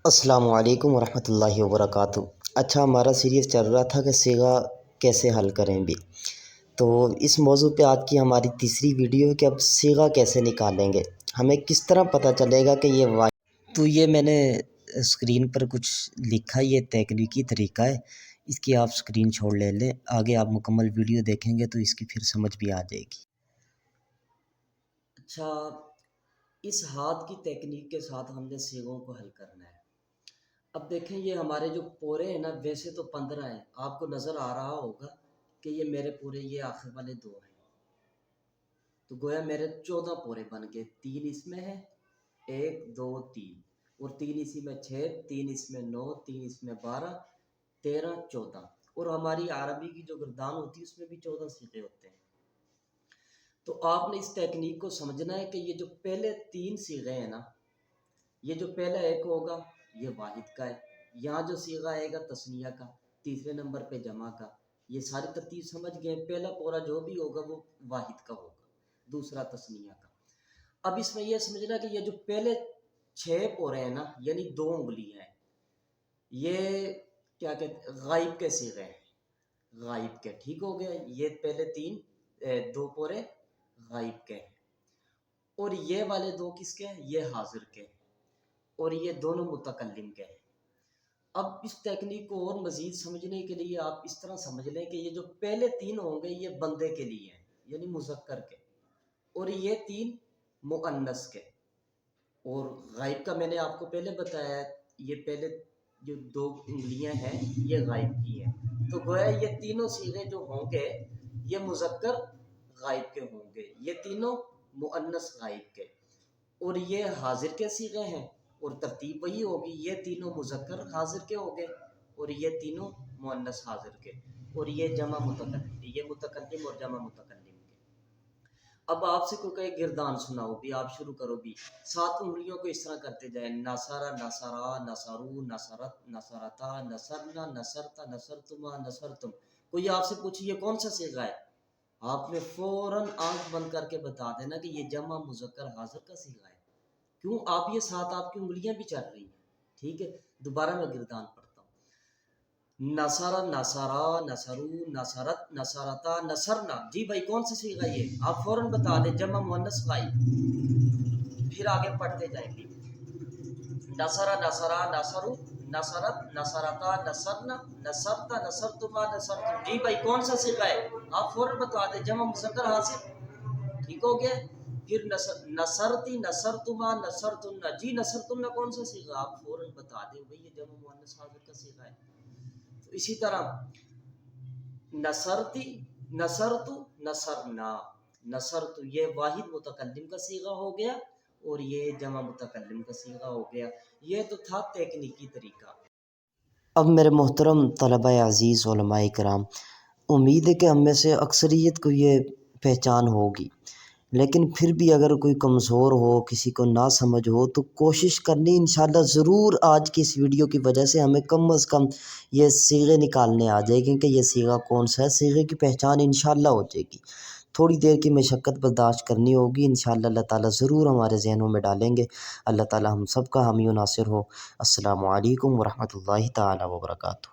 السلام علیکم ورحمۃ اللہ وبرکاتہ۔ اچھا، ہمارا سیریز چل رہا تھا کہ صیغہ کیسے حل کریں بھی، تو اس موضوع پہ آج کی ہماری تیسری ویڈیو ہے کہ اب صیغہ کیسے نکالیں گے، ہمیں کس طرح پتہ چلے گا کہ یہ تو یہ میں نے اسکرین پر کچھ لکھا، یہ تکنیکی طریقہ ہے، اس کی آپ اسکرین چھوڑ لے لیں، آگے آپ مکمل ویڈیو دیکھیں گے تو اس کی پھر سمجھ بھی آ جائے گی۔ اچھا، اس ہاتھ کی تکنیک کے ساتھ ہم نے صیغوں کو حل کرنا ہے۔ اب دیکھیں، یہ ہمارے جو پورے ہیں نا، ویسے تو 15 ہیں، آپ کو نظر آ رہا ہوگا کہ یہ میرے پورے، یہ آخر والے 2 ہیں، تو گویا میرے 14 پورے بن گئے۔ 3 اس میں ہے، 1 2 3، اور 3 اسی میں 6، 3 اس میں 9، 3 اس میں 12، 13 14، اور ہماری عربی کی جو گردان ہوتی ہے اس میں بھی 14 صیغے ہوتے ہیں۔ تو آپ نے اس تکنیک کو سمجھنا ہے کہ یہ جو پہلے 3 صیغے ہیں نا، یہ جو پہلا ایک ہوگا یہ واحد کا ہے، یہاں جو صیغہ آئے گا تثنیہ کا، تیسرے نمبر پہ جمع کا، یہ ساری ترتیب سمجھ گئے۔ پہلا پورا جو بھی ہوگا وہ واحد کا ہوگا، دوسرا تثنیہ کا۔ اب اس میں یہ سمجھنا کہ یہ جو پہلے 6 پورے ہیں نا، یعنی 2 انگلیاں ہیں، یہ کیا کہتے ہیں، غائب کے صیغے ہیں، غائب کے، ٹھیک ہو گئے۔ یہ پہلے 2 پورے غائب کے ہیں، اور یہ والے 2 کس کے ہیں، یہ حاضر کے ہیں، اور یہ دونوں متکلم کے ہیں۔ اب اس تکنیک کو اور مزید سمجھنے کے لیے آپ اس طرح سمجھ لیں کہ یہ جو پہلے 3 ہوں گے یہ بندے کے لیے ہیں، یعنی مذکر کے، اور یہ 3 مؤنث کے، اور غائب کا میں نے آپ کو پہلے بتایا ہے، یہ پہلے جو 2 انگلیاں ہیں یہ غائب کی ہیں، تو گویا یہ تینوں صیغے جو ہوں گے یہ مذکر غائب کے ہوں گے، یہ تینوں مؤنث غائب کے، اور یہ حاضر کے صیغے ہیں، اور ترتیب وہی ہوگی، یہ تینوں مذکر حاضر کے ہو گئے، اور یہ تینوں مؤنث حاضر کے، اور یہ جمع متکلم، یہ متکلم اور جمع متکلم کے۔ اب آپ سے کوئی کہے گردان سناؤ بھی، آپ شروع کرو بھی، 7 انگلیوں کو اس طرح کرتے جائیں، نصر نصرا نصرو نصرت نصرتا نصرنا نصرتا نصرتما نصرتم۔ کوئی آپ سے پوچھے یہ کون سا صیغہ ہے، آپ نے فوراً آنکھ بند کر کے بتا دینا کہ یہ جمع مذکر حاضر کا صیغہ ہے۔ کیوں؟ آپ یہ 7 آپ کی انگلیاں بھی چل رہی ہیں، ٹھیک ہے۔ دوبارہ میں گردان پڑھتا ہوں، نصر نصرا نصرو نصرت نصرتا نصرنا۔ جی بھائی کون سا صیغہ یہ، آپ فوراً بتا دیں، جمع مؤنث غائب۔ پھر آگے پڑھتے جائیں گے، نصر نصرا نصرو نصرت نصرتا نصرنا نصرتا نصرتما نصرتم۔ جی بھائی کون سا صیغہ ہے، آپ فوراً بتا دیں، جمع مذکر حاضر، ٹھیک ہو گیا۔ پھر نصرتی نصرتما نصرتن، جی نصرتن کون سا صیغہ، آپ فوراً بتا دیں بھئی یہ جمع مؤنث حاضر کا صیغہ ہے۔ تو اسی طرح نصرتی نصرتو نصرنا، نصرتو یہ واحد متکلم کا صیغہ ہو گیا، اور یہ جمع متکلم کا صیغہ ہو گیا۔ یہ تو تھا تکنیکی طریقہ۔ اب میرے محترم طلبہ عزیز، علماء کرام، امید ہے کہ ہم میں سے اکثریت کو یہ پہچان ہوگی، لیکن پھر بھی اگر کوئی کمزور ہو، کسی کو نہ سمجھ ہو، تو کوشش کرنی انشاءاللہ ضرور، آج کی اس ویڈیو کی وجہ سے ہمیں کم از کم یہ صیغے نکالنے آ جائے گی کہ یہ صیغہ کون سا ہے، صیغے کی پہچان انشاءاللہ ہو جائے گی۔ تھوڑی دیر کی مشقت برداشت کرنی ہوگی، انشاءاللہ اللہ تعالیٰ ضرور ہمارے ذہنوں میں ڈالیں گے۔ اللہ تعالیٰ ہم سب کا حامی و ناصر ہو۔ السلام علیکم ورحمۃ اللہ تعالیٰ وبرکاتہ۔